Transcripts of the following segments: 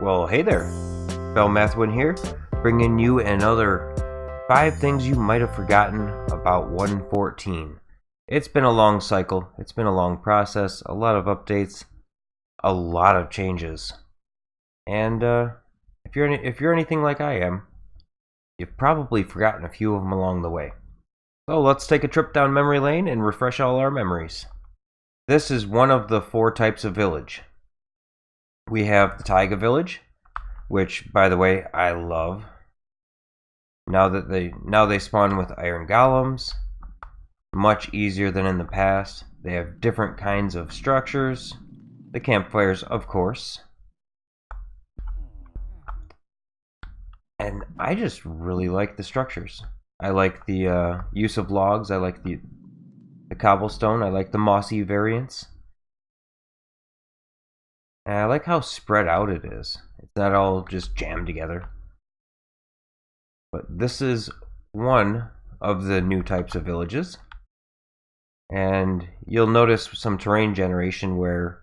Well, hey there, Mathwin here, bringing you another 5 things you might have forgotten about 1.14. It's been a long cycle, it's been a long process, a lot of updates, a lot of changes. And if you're anything like I am, you've probably forgotten a few of them along the way. So let's take a trip down memory lane and refresh all our memories. This is one of the 4 types of village. We have the taiga village, which, by the way, I love. Now they spawn with iron golems, much easier than in the past. They have different kinds of structures. The campfires, of course. And I just really like the structures. I like the use of logs. I like the cobblestone. I like the mossy variants. And I like how spread out it is. It's not all just jammed together. But this is one of the new types of villages. And you'll notice some terrain generation where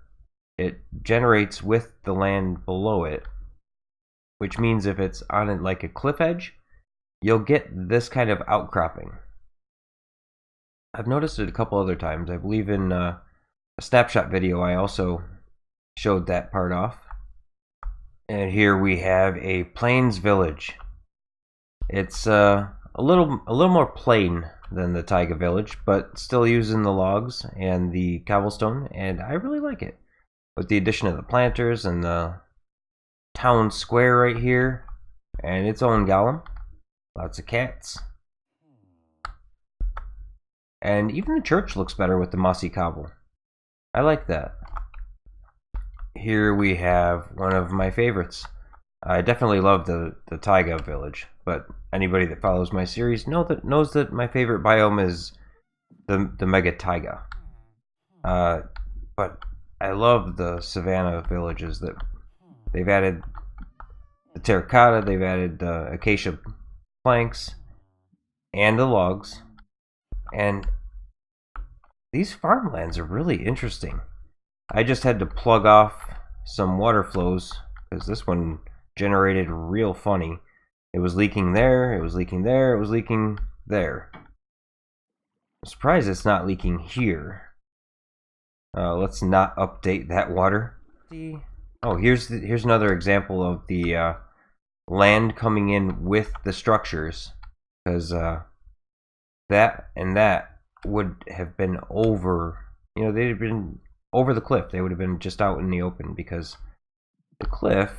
it generates with the land below it. Which means if it's on it like a cliff edge, you'll get this kind of outcropping. I've noticed it a couple other times. I believe in a snapshot video I also showed that part off. And here we have a plains village. It's a little more plain than the taiga village, but still using the logs and the cobblestone, and I really like it. With the addition of the planters and the town square right here, and its own golem. Lots of cats. And even the church looks better with the mossy cobble. I like that. Here we have one of my favorites. I definitely love the taiga village, but anybody that follows my series knows that my favorite biome is the mega taiga. But I love the savanna villages that they've added the terracotta, they've added the acacia planks and the logs, and these farmlands are really interesting. I just had to plug off some water flows because this one generated real funny. It was leaking there, it was leaking there, it was leaking there. I'm surprised it's not leaking here. Let's not update that water. Oh, here's another example of the land coming in with the structures, because that and that would have been over. They'd have been over the cliff. They would have been just out in the open because the cliff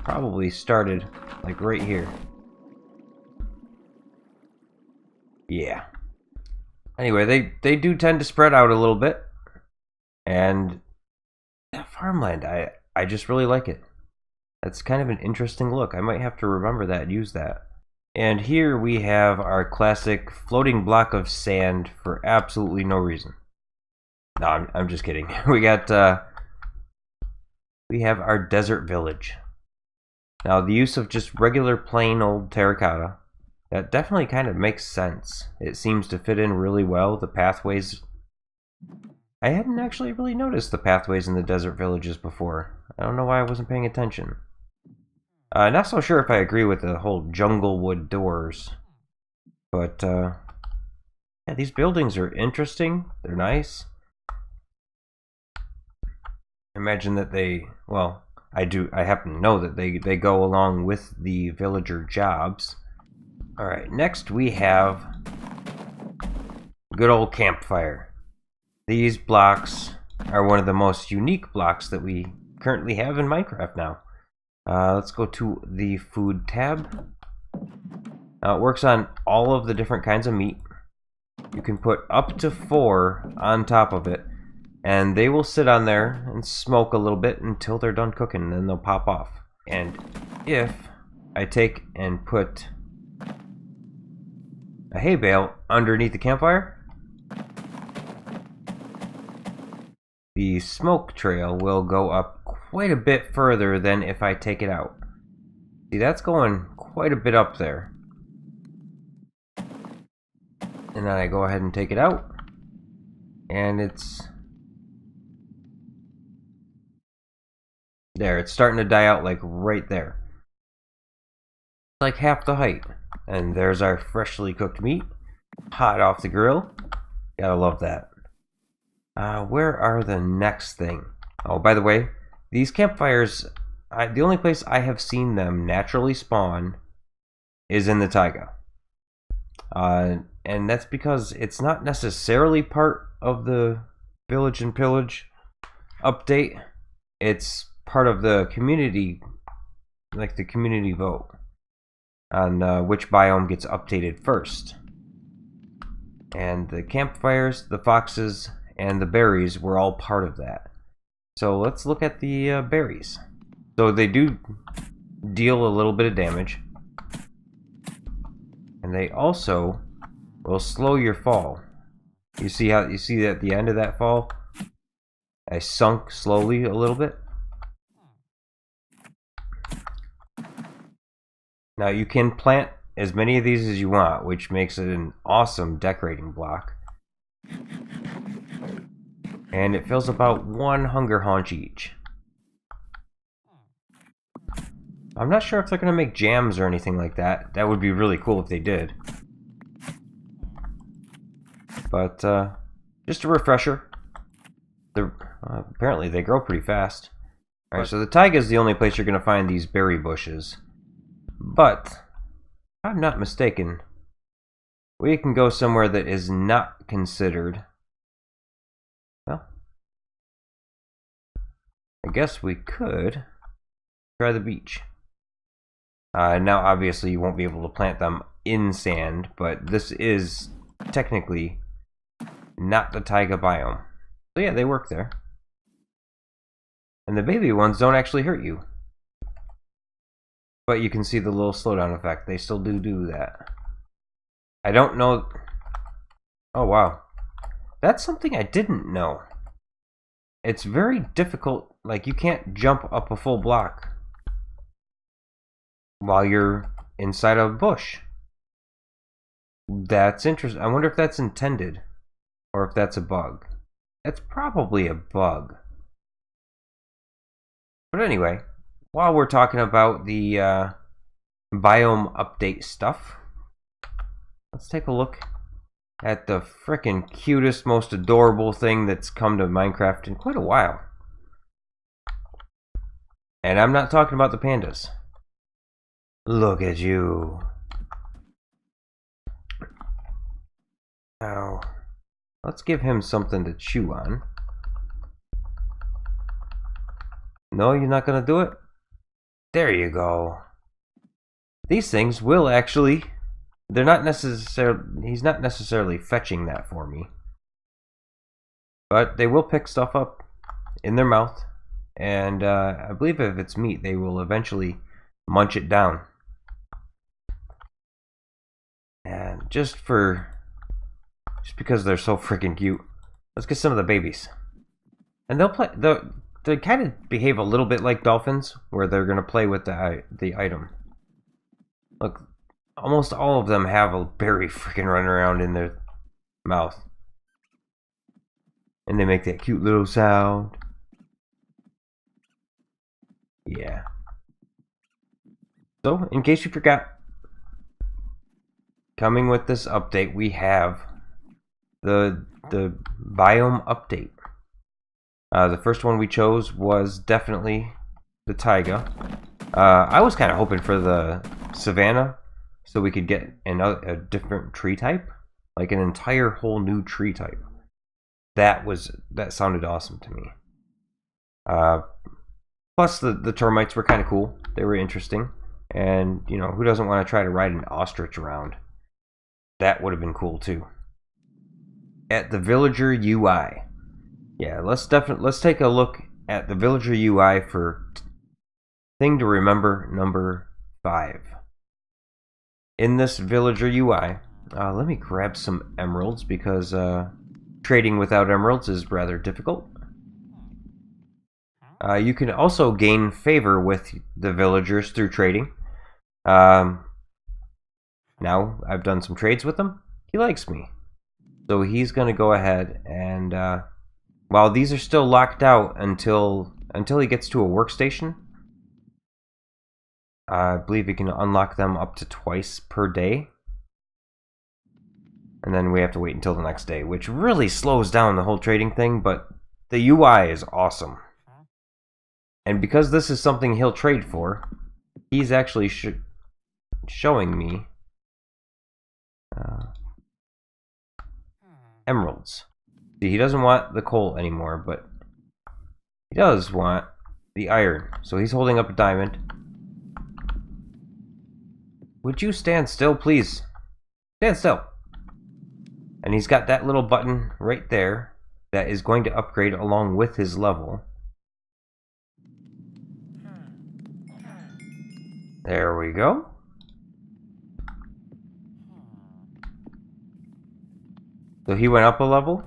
probably started like right here. Yeah. Anyway, they do tend to spread out a little bit, and that farmland, I just really like it. That's kind of an interesting look. I might have to remember that and use that. And here we have our classic floating block of sand for absolutely no reason. No, I'm just kidding. We have our desert village. Now, the use of just regular plain old terracotta, that definitely kind of makes sense. It seems to fit in really well. The pathways, I hadn't actually really noticed the pathways in the desert villages before. I don't know why I wasn't paying attention. Not so sure if I agree with the whole jungle wood doors. But, yeah, these buildings are interesting. They're nice. Imagine that they, well, I happen to know that they go along with the villager jobs. Alright, next we have good old campfire. These blocks are one of the most unique blocks that we currently have in Minecraft now. Let's go to the food tab. Now it works on all of the different kinds of meat. You can put up to 4 on top of it, and they will sit on there and smoke a little bit until they're done cooking, and then they'll pop off. And if I take and put a hay bale underneath the campfire, the smoke trail will go up quite a bit further than if I take it out. See, that's going quite a bit up there. And then I go ahead and take it out, and it's There, it's starting to die out like right there. Like half the height. And there's our freshly cooked meat. Hot off the grill. Gotta love that. Where are the next thing? Oh, by the way, these campfires, the only place I have seen them naturally spawn is in the taiga. And that's because it's not necessarily part of the Village and Pillage update. It's part of the community, like the community vote on which biome gets updated first. And the campfires, the foxes, and the berries were all part of that. So let's look at the berries. So they do deal a little bit of damage. And they also will slow your fall. You see at the end of that fall, I sunk slowly a little bit. Now you can plant as many of these as you want, which makes it an awesome decorating block. And it fills about 1 hunger haunch each. I'm not sure if they're going to make jams or anything like that. That would be really cool if they did. But just a refresher. Apparently they grow pretty fast. Alright, so the taiga is the only place you're going to find these berry bushes. But, if I'm not mistaken, we can go somewhere that is not considered... Well, I guess we could try the beach. Now, obviously, you won't be able to plant them in sand, but this is technically not the taiga biome. So yeah, they work there. And the baby ones don't actually hurt you. But you can see the little slowdown effect. They still do that. I don't know... Oh, wow. That's something I didn't know. It's very difficult. Like, you can't jump up a full block while you're inside a bush. That's interesting. I wonder if that's intended or if that's a bug. That's probably a bug. But anyway, while we're talking about the biome update stuff, let's take a look at the frickin' cutest, most adorable thing that's come to Minecraft in quite a while. And I'm not talking about the pandas. Look at you. Now, let's give him something to chew on. No, you're not gonna do it? There you go. These things will actually... They're not necessarily... He's not necessarily fetching that for me. But they will pick stuff up in their mouth. And I believe if it's meat, they will eventually munch it down. And just because they're so freaking cute, let's get some of the babies. And they'll play... They kind of behave a little bit like dolphins, where they're going to play with the item. Look, almost all of them have a berry freaking running around in their mouth. And they make that cute little sound. Yeah. So, in case you forgot, coming with this update, we have the biome update. The first one we chose was definitely the taiga. I was kind of hoping for the savanna, so we could get a different tree type, like an entire whole new tree type. That sounded awesome to me. Plus the termites were kind of cool. They were interesting, and you know, who doesn't want to try to ride an ostrich around? That would have been cool too. At the villager UI. Yeah, let's take a look at the villager UI for thing to remember number 5. In this villager UI, let me grab some emeralds because trading without emeralds is rather difficult. You can also gain favor with the villagers through trading. Now, I've done some trades with him. He likes me. So he's going to go ahead and... while these are still locked out until until he gets to a workstation. I believe he can unlock them up to twice per day. And then we have to wait until the next day, which really slows down the whole trading thing, but the UI is awesome. And because this is something he'll trade for, he's actually showing me emeralds. See, he doesn't want the coal anymore, but he does want the iron. So he's holding up a diamond. Would you stand still, please? Stand still. And he's got that little button right there that is going to upgrade along with his level. There we go. So he went up a level,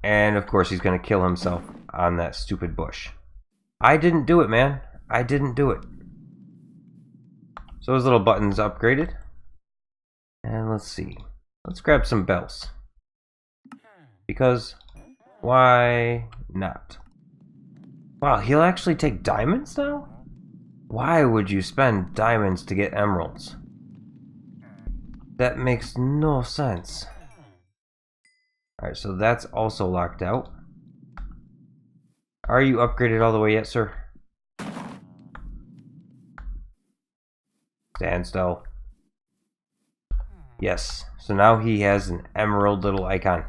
and of course he's going to kill himself on that stupid bush. I didn't do it, man. I didn't do it. So his little button's upgraded. And let's see. Let's grab some bells. Because, why not? Wow, he'll actually take diamonds now? Why would you spend diamonds to get emeralds? That makes no sense. Alright, so that's also locked out. Are you upgraded all the way yet, sir? Stand still. Yes, so now he has an emerald little icon.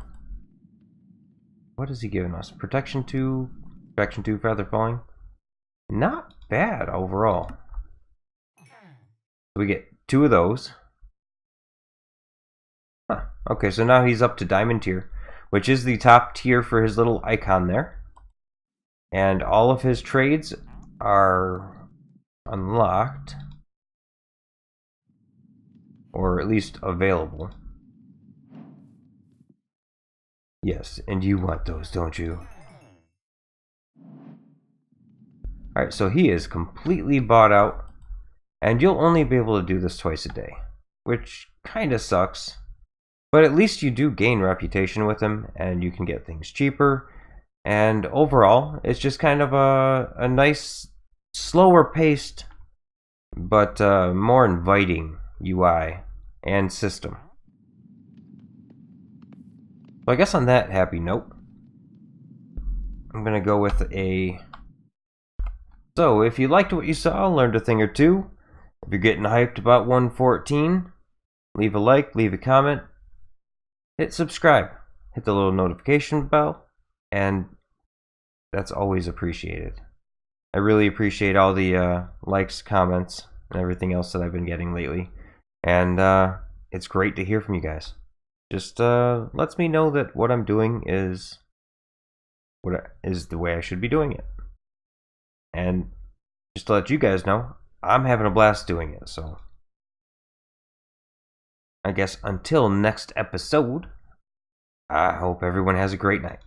What is he giving us? Protection 2, feather falling. Not bad overall. We get 2 of those. Huh. Okay, so now he's up to diamond tier, which is the top tier for his little icon there. And all of his trades are unlocked. Or at least available. Yes, and you want those, don't you? Alright, so he is completely bought out. And you'll only be able to do this twice a day. Which kinda sucks. But at least you do gain reputation with him, and you can get things cheaper. And overall, it's just kind of a nice, slower paced, but more inviting UI and system. So I guess on that happy note, I'm going to go with a... So if you liked what you saw, learned a thing or two, if you're getting hyped about 1.14, leave a like, leave a comment, hit subscribe, hit the little notification bell, and that's always appreciated. I really appreciate all the likes, comments, and everything else that I've been getting lately. And it's great to hear from you guys. Just lets me know that what I'm doing is the way I should be doing it. And just to let you guys know, I'm having a blast doing it. So I guess until next episode, I hope everyone has a great night.